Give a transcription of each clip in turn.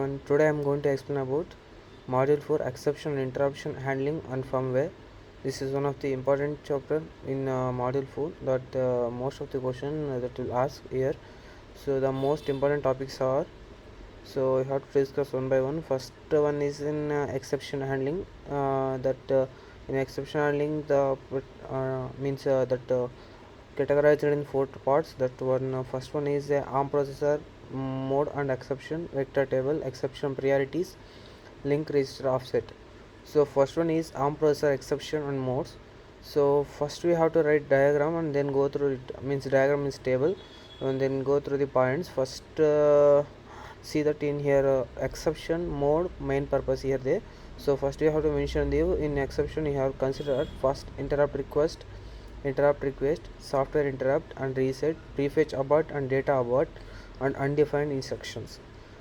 And today I am going to explain about module 4 exception and interruption handling and firmware. This is one of the important chapter in module 4 that most of the question that will ask here. So the most important topics are, so we have to discuss one by one. First one is in exception handling. That in exception handling the means that categorized in four parts. That one first one is ARM processor mode and exception, vector table, exception priorities, link register offset. So first one is ARM processor exception and modes. So first we have to write diagram and then go through it. Means diagram is table and then go through the points. First see that in here exception mode main purpose here there. So first you have to mention the in exception you have considered first interrupt request, software interrupt and reset, prefetch abort and data abort, and undefined instructions.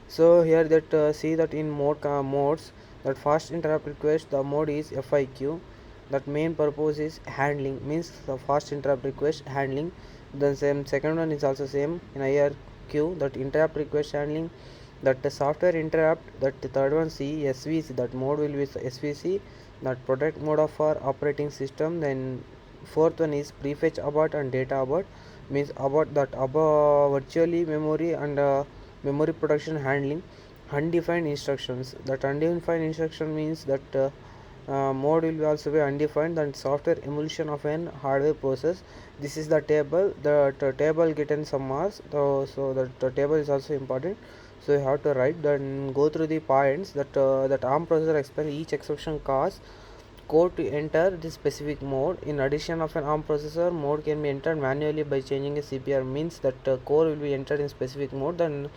So here that see that in modes, that first interrupt request the mode is FIQ, that main purpose is handling, means the first interrupt request handling. Then same second one is also same in IRQ, that interrupt request handling, that the software interrupt, that the third one C SVC, that mode will be SVC, that protect mode of our operating system. Then fourth one is prefetch abort and data abort, means about that above virtually memory and memory protection handling. Undefined instructions, that undefined instruction means that mode will be also be undefined, and software emulsion of an hardware process. This is the table, the table getting some marks, so the table is also important. So you have to write, then go through the points that that ARM processor explain each exception cause code to enter the specific mode. In addition of an ARM processor, mode can be entered manually by changing a CPR, means that core will be entered in specific mode. Then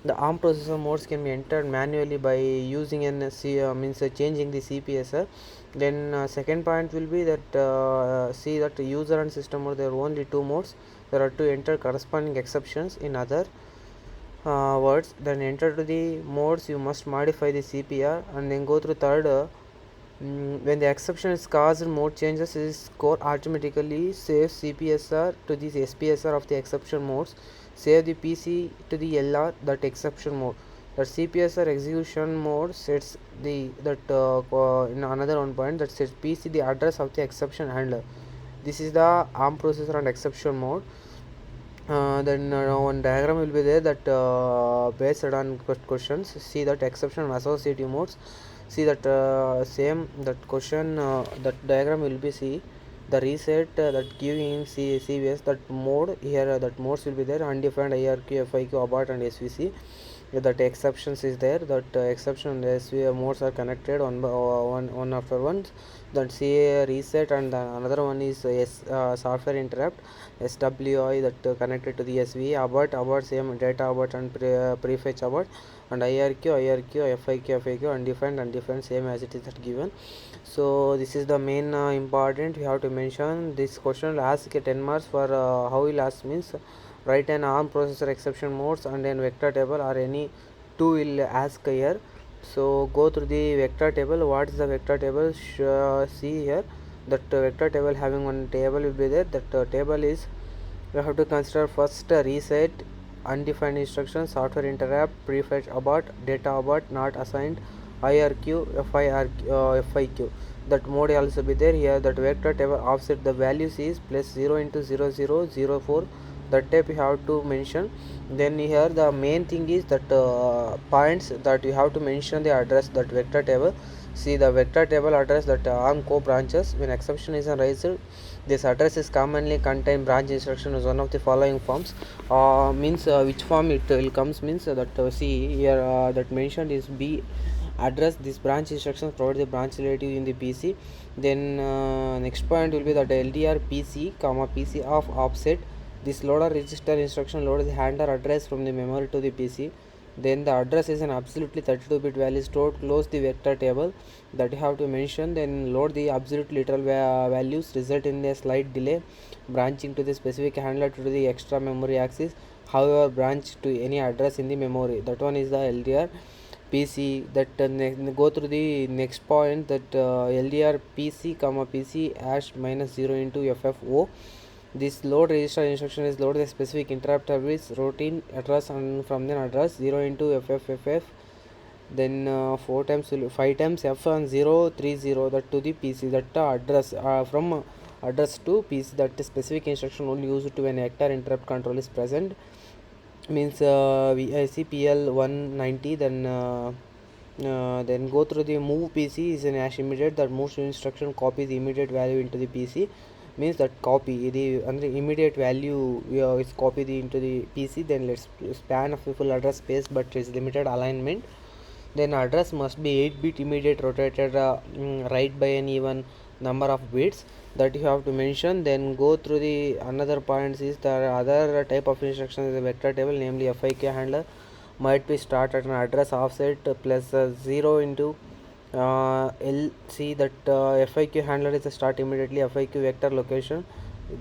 the ARM processor modes can be entered manually by using an means changing the CPSR. Then second point will be that see that user and system mode, there are only two modes. There are to enter corresponding exceptions in other words. Then enter to the modes, you must modify the CPR and then go through third. When the exception is caused, mode changes, is core automatically saves CPSR to the SPSR of the exception modes, save the PC to the LR, that exception mode. That CPSR execution mode sets the that in another one point, that sets PC the address of the exception handler. This is the ARM processor and exception mode. Then one diagram will be there that based on questions. See that exception and associative modes. See that same that question, that diagram will be see the reset, that giving CVS, that mode here, that modes will be there, undefined IRQ, FIQ, abort and SVC. That exceptions is there, that exception and SV modes are connected one after one. That CA reset, and another one is software interrupt, SWI, that connected to the SV, abort same data abort and prefetch abort, and IRQ, FIQ, undefined same as it is that given. So this is the main important we have to mention. This question will ask 10 marks for how will ask means write an ARM processor exception modes and then vector table, or any two will ask here. So go through the vector table. What is the vector table? See here that vector table having one table will be there. That table is, we have to consider first reset, undefined instruction, software interrupt, prefetch abort, data abort, not assigned, IRQ, FIQ. That mode also be there here. That vector table offset the values is plus 0 into 0004. That type you have to mention. Then here the main thing is that points that you have to mention the address, that vector table. See the vector table address, that ARM core branches, when exception is raised, this address is commonly contain branch instruction is one of the following forms. Means which form it will comes means that see here that mentioned is B address, this branch instructions provide the branch relative in the PC. Then next point will be that LDR PC comma PC of offset, this loader register instruction loads the handler address from the memory to the PC. Then the address is an absolutely 32-bit value stored close the vector table, that you have to mention. Then load the absolute literal values, result in a slight delay branching to the specific handler to the extra memory access, however branch to any address in the memory. That one is the LDR PC. That go through the next point, that LDR PC comma PC hash minus 0 into FFO. This load register instruction is load the specific interrupt service routine address, and from then address 0 into FFFF then 5 times F1030 that to the PC, that address from address to PC, that specific instruction only used to when vector interrupt control is present, means VIC 190. Then go through the move PC is an hash immediate that moves instruction copy the immediate value into the PC, means that copy the immediate value is copied into the PC. Then let's span of the full address space but is limited alignment. Then address must be 8-bit immediate rotated right by an even number of bits, that you have to mention. Then go through the another points is the other type of instruction is a vector table, namely FIQ handler might be start at an address offset plus 0 into LC, that FIQ handler is a start immediately FIQ vector location.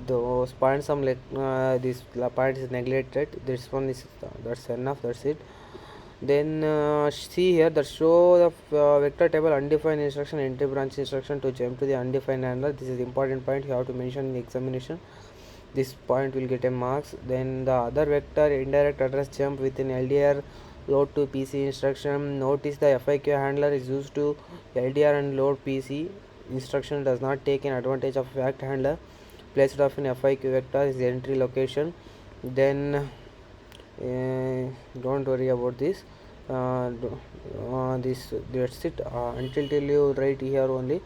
Those points some this point is neglected. This one is that's enough, that's it. Then see here that show the vector table undefined instruction entry branch instruction to jump to the undefined handler. This is important point you have to mention in the examination. This point will get a marks. Then the other vector indirect address jump within LDR load to PC instruction. Notice the FIQ handler is used to LDR and load PC instruction, does not take an advantage of fact handler placed of an FIQ vector is the entry location. Then don't worry about this. That's it until till you write here only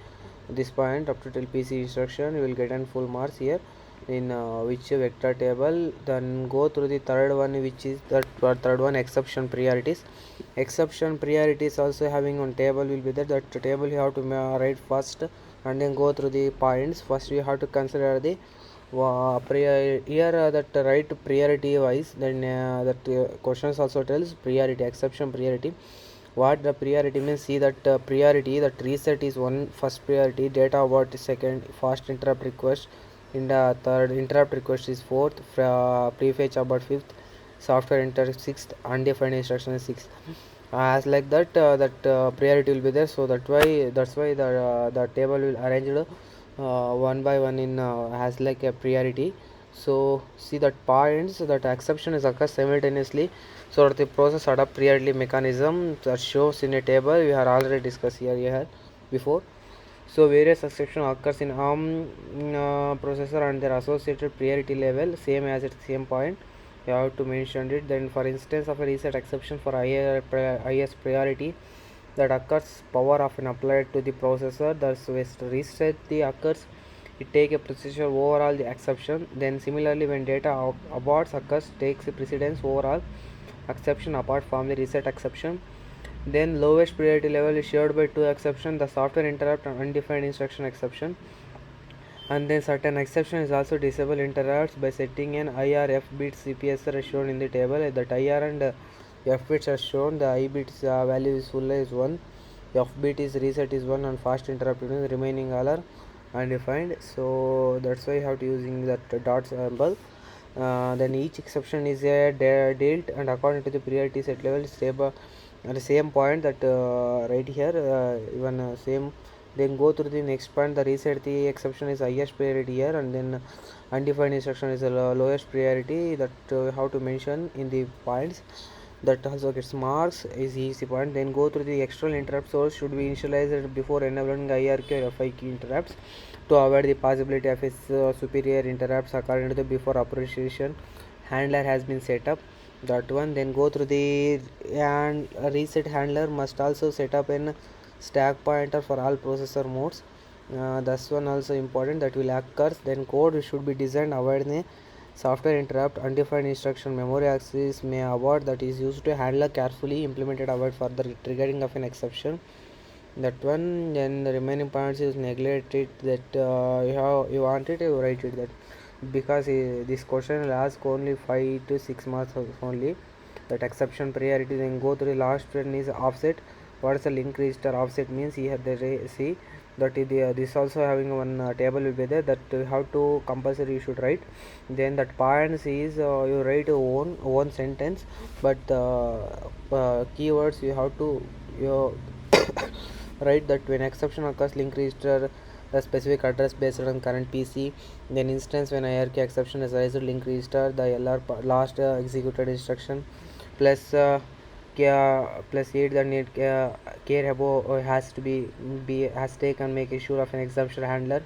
this point up to till PC instruction, you will get an full marks here in which vector table. Then go through the third one, which is the third one, exception priorities. Exception priorities also having one table will be there. That table you have to write first and then go through the points. First you have to consider the here that right priority wise. Then that questions also tells priority, exception priority. What the priority means, see that priority, that reset is one first priority, data about second, fast interrupt request in the third, interrupt request is fourth, prefetch about fifth, software enter sixth, undefined instruction is sixth. As like that priority will be there. So that's why the table will arranged one by one in has like a priority. So see that points that exception is occurs simultaneously, so that the process adopt priority mechanism that shows in a table we have already discussed here before. So various exception occurs in ARM processor and their associated priority level same as at same point, you have to mention it. Then for instance of a reset exception for highest priority that occurs power of an applied to the processor, thus reset the occurs, it take a precision overall the exception. Then similarly when data aborts occurs takes precedence overall exception apart from the reset exception. Then lowest priority level is shared by two exception, the software interrupt and undefined instruction exception. And then certain exception is also disable interrupts by setting an IR F bits CPSR as shown in the table. That IR and F bits are shown, the I bits value is full is 1, F bit is reset is 1 and fast interrupt is remaining all are undefined. So that's why you have to using that dot symbol. Then each exception is dealt and according to the priority set level stable at the same point that right here even same. Then go through the next point, the reset the exception is highest priority here, and then undefined instruction is the lowest priority, that how to mention in the points, that also gets marks is easy point. Then go through the external interrupt source should be initialized before enabling IRQ or FIQ interrupts to avoid the possibility of its superior interrupts according to the before appreciation handler has been set up, that one. Then go through the and reset handler must also set up an stack pointer for all processor modes, that's one also important that will occur. Then code should be designed avoid the software interrupt, undefined instruction memory access may abort, that is used to handler carefully implemented avoid further triggering of an exception, that one. Then the remaining points is neglected, that you wanted to write it, that because this question will ask only 5 to 6 marks only, that exception priority. Then go to the last one is offset. What is the link register offset means, here they see that this also having one table will be there, that how to compulsory you should write. Then that points is you write own sentence, but keywords you have to you write that when exception occurs link register the specific address based on current PC. Then instance when IRQ exception is raised link register the LR last executed instruction plus plus 8 that need care about has to be has taken make sure of an exception handler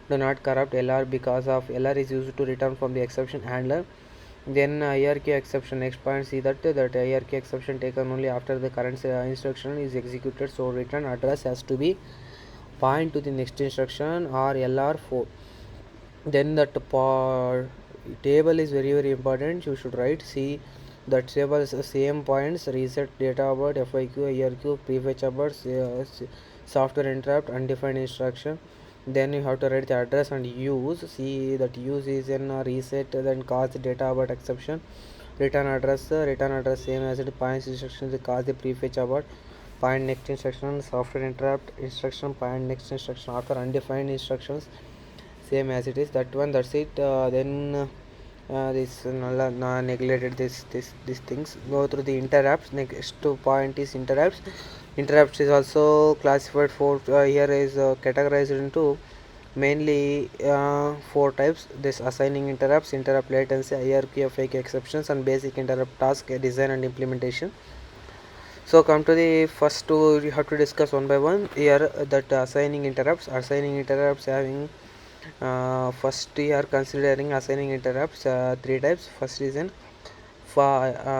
do not corrupt LR because of LR is used to return from the exception handler. Then hierarchy exception. Next point, see that hierarchy exception taken only after the current instruction is executed, so return address has to be point to the next instruction or LR4. Then that table is very important. You should write, see that table is same points: reset, data abort, FIQ, IRQ, prefetch abort, software interrupt, undefined instruction. Then you have to write the address and use. See that use is in reset, then cause the data abort exception. Return address same as it points instructions cause the prefetch abort, point next instruction, software interrupt instruction, point next instruction after undefined instructions same as it is. That one, that's it. Then this neglected these things. Go through the interrupts. Next point is interrupts. Interrupts is also classified for here is categorized into mainly 4 types. This assigning interrupts, interrupt latency, hierarchy, fake exceptions, and basic interrupt task design and implementation. So come to the first two, you have to discuss one by one. Here that assigning interrupts having first we are considering assigning interrupts 3 types. First is in first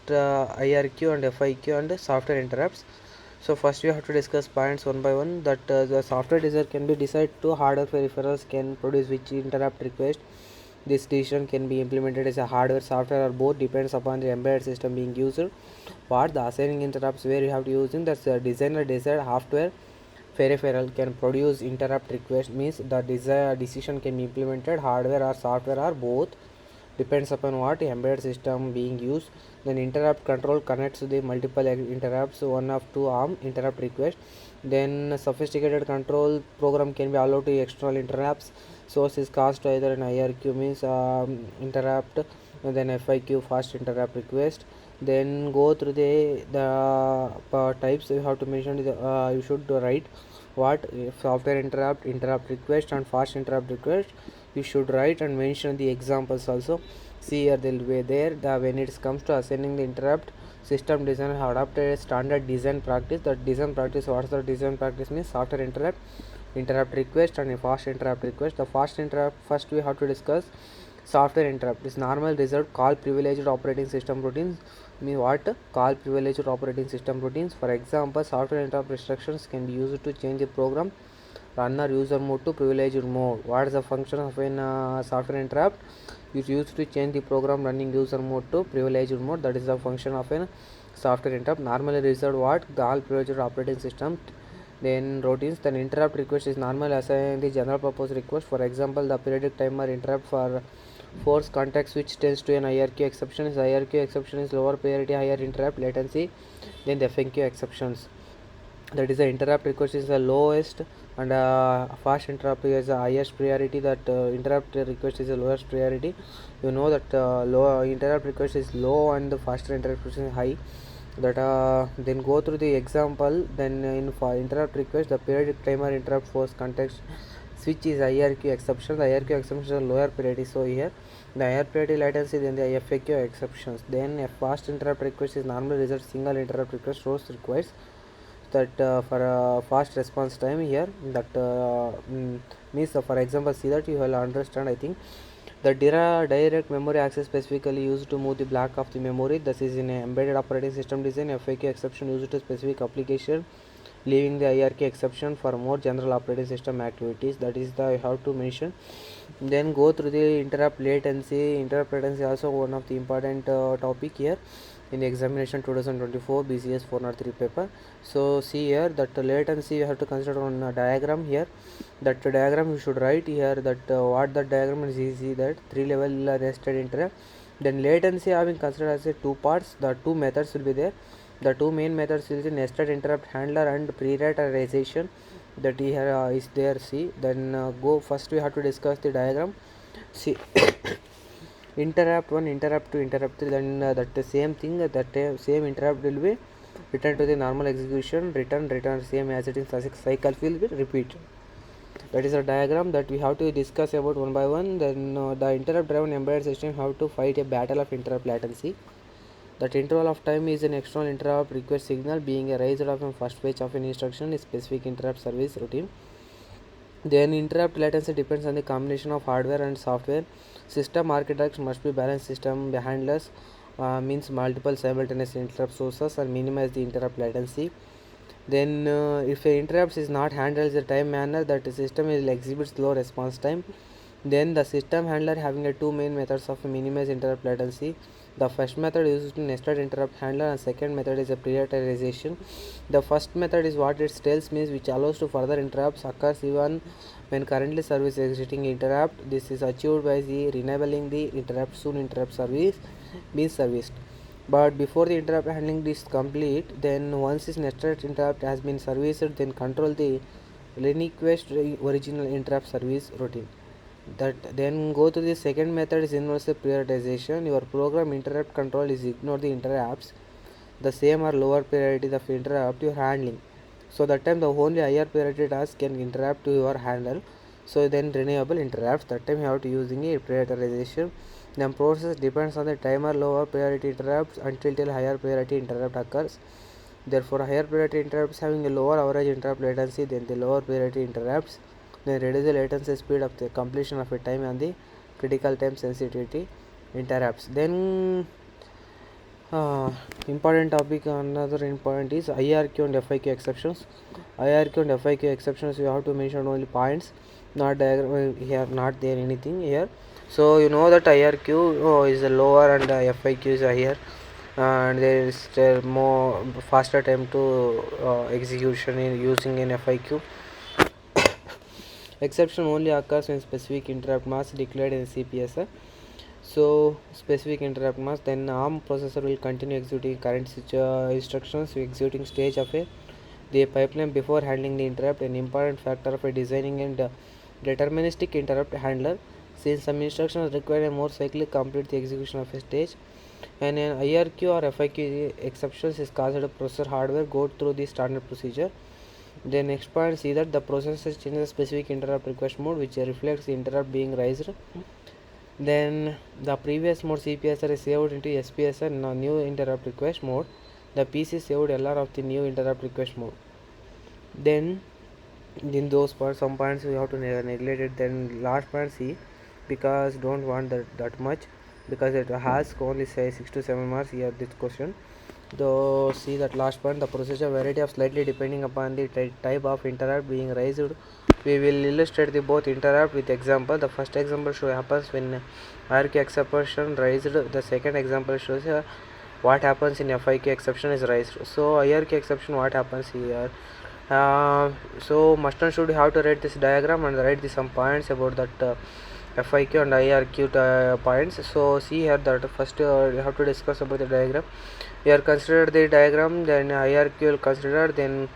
IRQ and FIQ and software interrupts. So first we have to discuss points one by one. That the software design can be decided to hardware peripherals can produce which interrupt request. This decision can be implemented as a hardware, software, or both, depends upon the embedded system being used. What the assigning interrupts where you have to use in that's the designer desired hardware peripheral can produce interrupt request, means the desired decision can be implemented hardware or software or both, depends upon what embedded system being used. Then interrupt control connects to the multiple interrupts, one of two arm interrupt request. Then sophisticated control program can be allowed to external interrupts. Source is caused to either an IRQ means interrupt, then FIQ fast interrupt request. Then go through the types you have to mention. You should write what software interrupt, interrupt request, and fast interrupt request. You should write and mention the examples also. See here they'll be there. When it comes to assigning the interrupt, system designer have adopted a standard design practice. That design practice, what's the design practice means? Software interrupt, interrupt request, and a fast interrupt request. The fast interrupt, first we have to discuss software interrupt. Is normal reserved call privileged operating system routines. Mean what? Call privileged operating system routines. For example, software interrupt instructions can be used to change the program runner user mode to privileged mode. What is the function of an software interrupt? Is used to change the program running user mode to privileged mode. That is the function of a software interrupt. Normally reserved what? Call privileged operating system. Then routines. Then interrupt request is normal assigned the general purpose request. For example, the periodic timer interrupt for force context switch tends to an IRQ exception. Is IRQ exception is lower priority, higher interrupt latency. Then the FNQ exceptions. That is the interrupt request is the lowest and fast interrupt is the highest priority. That interrupt request is the lowest priority. You know that low interrupt request is low and the faster interrupt request is high. That then go through the example. Then in for interrupt request, the periodic timer interrupt force context switch is IRQ exception. The IRQ exception is a lower priority. So here the higher priority latency, then the FAQ exceptions. Then a fast interrupt request is normally result single interrupt request source requires that for a fast response time here. That means for example, see that you will understand. I think the direct memory access specifically used to move the block of the memory. This is in an embedded operating system design. FAQ exception used to specific application, leaving the IRK exception for more general operating system activities. That is the I have to mention. Then go through the interrupt latency. Interrupt latency also one of the important topic here in the examination 2024 bcs403 paper. So see here that latency you have to consider on a diagram here. That diagram you should write here. That what the diagram is easy, that 3 level nested interrupt. Then latency having considered as a 2 parts. The 2 methods will be there. The 2 main methods is the nested interrupt handler and pre-raterization. That here is there. See, then go first we have to discuss the diagram. See interrupt 1, interrupt 2, interrupt 3. Then that the same thing, that same interrupt will be return to the normal execution, return same as it is, cycle will be repeat. That is a diagram that we have to discuss about one by one. Then the interrupt driven embedded system have to fight a battle of interrupt latency. That interval of time is an external interrupt request signal being raised of a first page of an instruction is specific interrupt service routine. Then interrupt latency depends on the combination of hardware and software. System architecture must be balanced system handlers means multiple simultaneous interrupt sources and minimize the interrupt latency. Then if a interrupt is not handled in a time manner, that the system will exhibit slow response time. Then the system handler having a two main methods of minimize interrupt latency. The first method uses nested interrupt handler and second method is a prioritization. The first method is what it tells means which allows to further interrupts occurs even when currently service exiting interrupt. This is achieved by the enabling the interrupt soon interrupt service being serviced. But before the interrupt handling is complete, then once this nested interrupt has been serviced, then control the request original interrupt service routine. That then go to the second method is inverse prioritization. Your program interrupt control is ignore the interrupts the same or lower priority of interrupt you're handling. So that time the only higher priority task can interrupt to your handle. So then renewable interrupts. That time you have to using a prioritization. Then process depends on the timer lower priority interrupts until till higher priority interrupt occurs. Therefore higher priority interrupts having a lower average interrupt latency than the lower priority interrupts. Then reduce the latency speed of the completion of a time and the critical time sensitivity interrupts. Then important topic another important is IRQ and FIQ exceptions. IRQ and FIQ exceptions you have to mention only points, not diagram here, not there anything here. So you know that IRQ is lower and FIQ is higher, and there is more faster time to execution in using an FIQ. Exception only occurs when specific interrupt mask declared in CPSR. So specific interrupt mask, then ARM processor will continue executing current instructions executing stage of the pipeline before handling the interrupt. An important factor of designing and deterministic interrupt handler, since some instructions require a more cyclic complete the execution of a stage. And an IRQ or FIQ exceptions is caused the processor hardware go through the standard procedure. The next point, see that the processor changes specific interrupt request mode which reflects the interrupt being raised. Then the previous mode CPSR is saved into SPSR new interrupt request mode. The PC saved LR of the new interrupt request mode. Then in those points, some points we have to neglect it. Then last point C, because don't want that much, because it has only say 6 to 7 marks here this question. Though see that last point, the procedure variety of slightly depending upon the type of interrupt being raised. We will illustrate the both interrupt with example. The first example happens when IRQ exception raised. The second example shows what happens in FIQ exception is raised. So IRQ exception what happens here. So must and should have to write this diagram and write some points about that FIQ and IRQ points. So see here that first you have to discuss about the diagram. You are considered the diagram, then IRQ will consider, then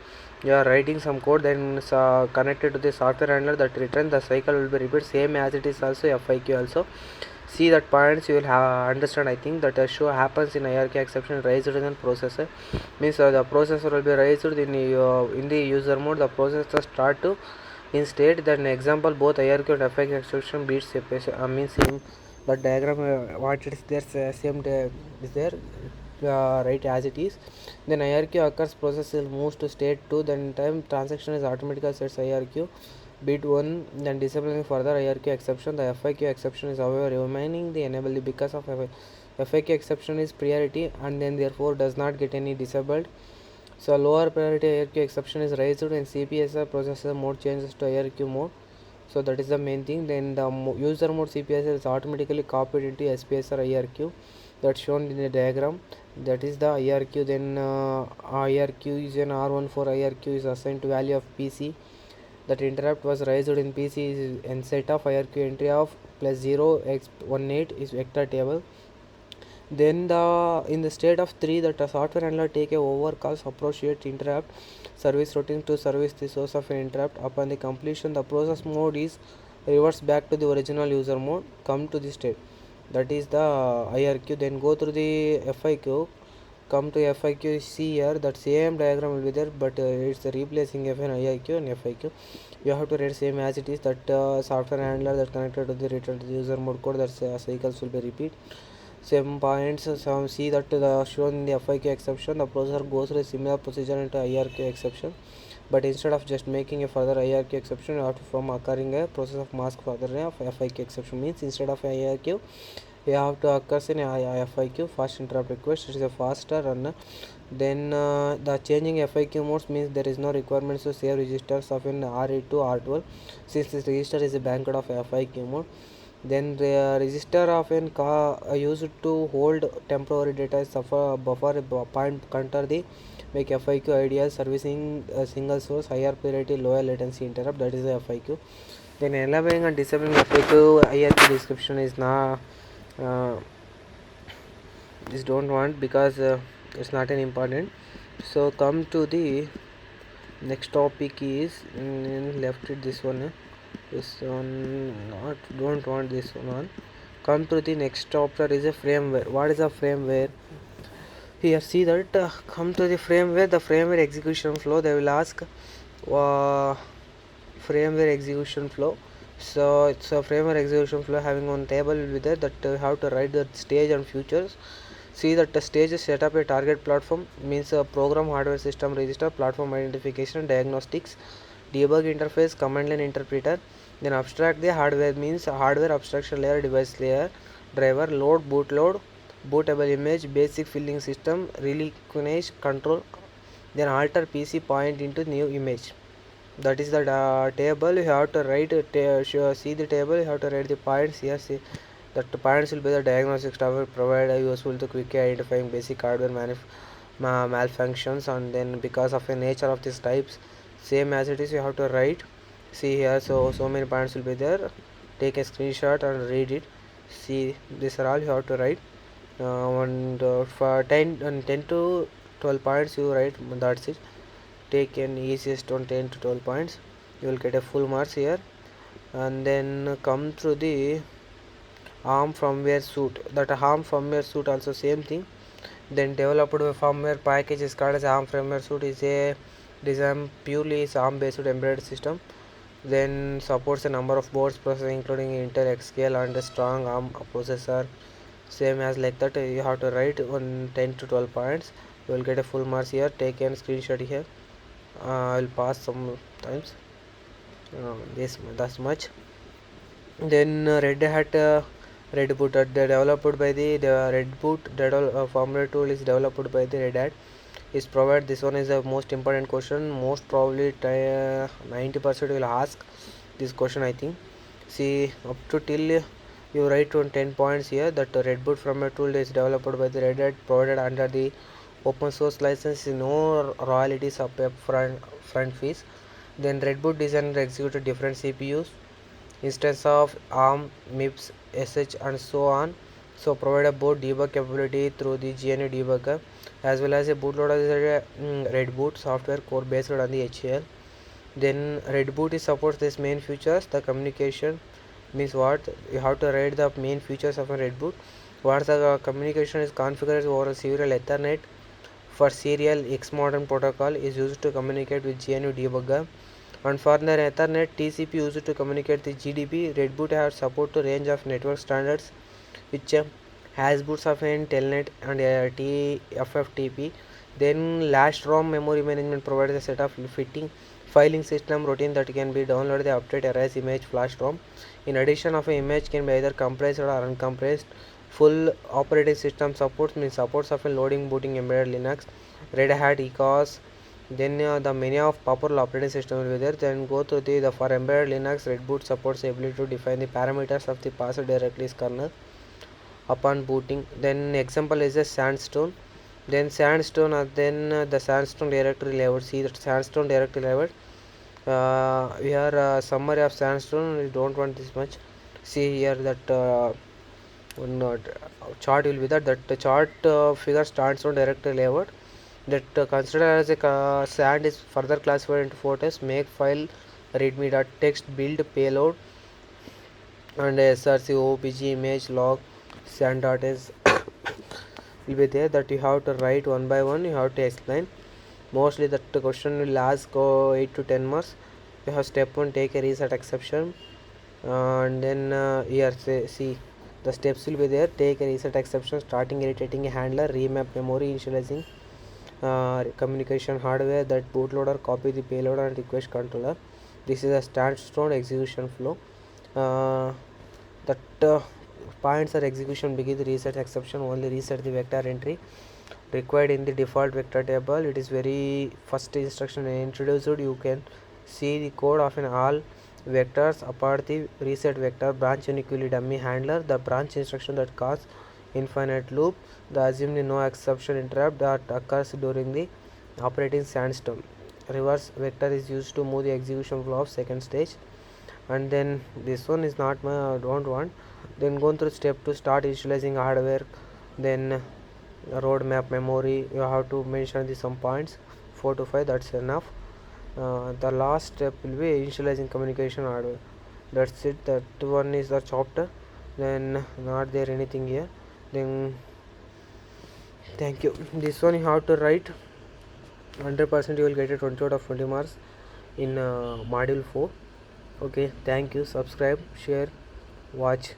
you are writing some code, then connected to the software handler that return the cycle will be repeated same as it is also FIQ also. See that points you will understand. I think that show happens in IRQ exception raised in processor means the processor will be raised in the user mode. The processor start to in state. Then example both IRQ and FIQ exception beats means same. But diagram what it is there same is there. Right as it is. Then IRQ occurs, process will moves to state 2, then time transaction is automatically sets IRQ bit 1, then disabling further IRQ exception. The FIQ exception is however remaining the enable because of FIQ exception is priority and then therefore does not get any disabled. So lower priority IRQ exception is raised and CPSR processor mode changes to IRQ mode. So that is the main thing. Then the user mode CPSR is automatically copied into SPSR IRQ. That's shown in the diagram. That is the IRQ. Then IRQ is an R14 IRQ is assigned to value of PC. That interrupt was raised in PC is and set of IRQ entry of plus 0x18 is vector table. Then in the state of 3 that the software handler take a overcalls appropriate interrupt service routine to service the source of an interrupt. Upon the completion, the process mode is reverts back to the original user mode, come to the state. That is the IRQ. Then go through the FIQ, come to FIQ. See here that same diagram will be there, but it's replacing FN IRQ and FIQ. You have to write same as it is. That software handler that connected to the return to the user mode code, that cycles will be repeat. some points. Some see that the shown in the FIQ exception, the processor goes through a similar procedure into IRQ exception, but instead of just making a further IRQ exception, you have to from occurring a process of mask further of FIQ exception. Means instead of IRQ, you have to occur in FIQ fast interrupt request. It is a faster run. Then the changing FIQ modes means there is no requirement to save registers of an R8 to R12, since this register is a banked of FIQ mode. Then the register of an used to hold temporary data is buffer point counter the make FIQ ideal servicing a single source higher priority lower latency interrupt, that is the FIQ. Then enabling and disabling FIQ IRQ description is not this don't want because it's not an important. So come to the next topic is left it this one. This one not don't want this one. Come to the next chapter is a firmware. What is a firmware? Here see that come to the firmware. The firmware execution flow. They will ask firmware execution flow. So it's a firmware execution flow having one table will be there that how to write the stage and futures. See that the stage is set up a target platform means a program hardware system register platform identification diagnostics debug interface command line interpreter. Then abstract the hardware means hardware abstraction layer device layer driver load bootable image basic filling system relinquish control. Then alter PC point into new image. That is the table you have to write. See the table you have to write the points here. See that the points will be the diagnostic stuff provided useful to quickly identifying basic hardware malfunctions, and then because of the nature of these types same as it is you have to write. See here, so many points will be there. Take a screenshot and read it. See, these are all you have to write. And for 10 to 12 points you write, that's it. Take an easiest on 10 to 12 points, you will get a full marks here. And then come through the ARM firmware suite. That ARM firmware suite also same thing. Then developed firmware package is called as ARM firmware suite, is a design purely ARM based embedded system. Then supports a number of boards processors including Intel Xscale and a strong ARM processor. Same as like that you have to write on 10 to 12 points, you will get a full marks here. Take a screenshot here. I will pass sometimes this that's much. Then Red Hat Red Boot developed by the Red Boot firmware tool is developed by the Red Hat is provided. This one is the most important question, most probably 90% will ask this question I think. See up to till you write on 10 points here that Red Boot firmware tool is developed by the Red Hat provided under the open source license, no royalties up front fees. Then Red Boot designer executed different CPUs instance of ARM, MIPS, SH and so on. So provided both debug capability through the GNU debugger as well as a bootloader is a Red Boot software core based on the HAL. Then Red Boot supports this main features. The communication means what you have to write the main features of a Red Boot. What the communication is configured over a serial Ethernet for serial X modern protocol is used to communicate with GNU debugger. And for the Ethernet, TCP used to communicate the GDP. Red Boot has support to range of network standards which has boots of an Telnet and TFTP. Then last ROM memory management provides a set of fitting filing system routine that can be downloaded, the update, erase image, flash ROM. In addition of an image can be either compressed or uncompressed. Full operating system supports means supports of a loading booting embedded Linux, Red Hat, ECOS. Then the many of popular operating system will be there. Then go to the for embedded Linux, Red Boot supports the ability to define the parameters of the password directories kernel upon booting. Then example is a Sandstone. Then Sandstone the Sandstone directory layout. See that Sandstone directory layout. Here summary of Sandstone. We don't want this much. See here that one chart will be that the chart figure Sandstone directory layout. That considered as a sand is further classified into 4 types: make file, readme.txt, build, payload, and src, opg, image, log, sand.s will be there that you have to write one by one, you have to explain. Mostly that question will ask 8 to 10 marks. You have step 1, take a reset exception, and then here see The steps will be there. Take a reset exception, starting irritating a handler, remap memory, initializing communication hardware, that bootloader, copy the payload and request controller. This is a standalone execution flow. That points or execution begin the reset exception, only reset the vector entry required in the default vector table. It is very first instruction introduced. You can see the code of an all vectors apart the reset vector, branch uniquely dummy handler, the branch instruction that calls infinite loop, the assumed no exception interrupt that occurs during the operating standstill. Reverse vector is used to move the execution flow of second stage. And then this one is not my I don't want. Then go through step to start initializing hardware, then roadmap memory. You have to mention the some points 4 to 5, that's enough. The last step will be initializing communication hardware. That's it. That one is the chapter. Then not there anything here. Then thank you. This one you have to write 100%. You will get a 20 out of 20 marks in module 4. Okay, thank you. Subscribe, share, watch.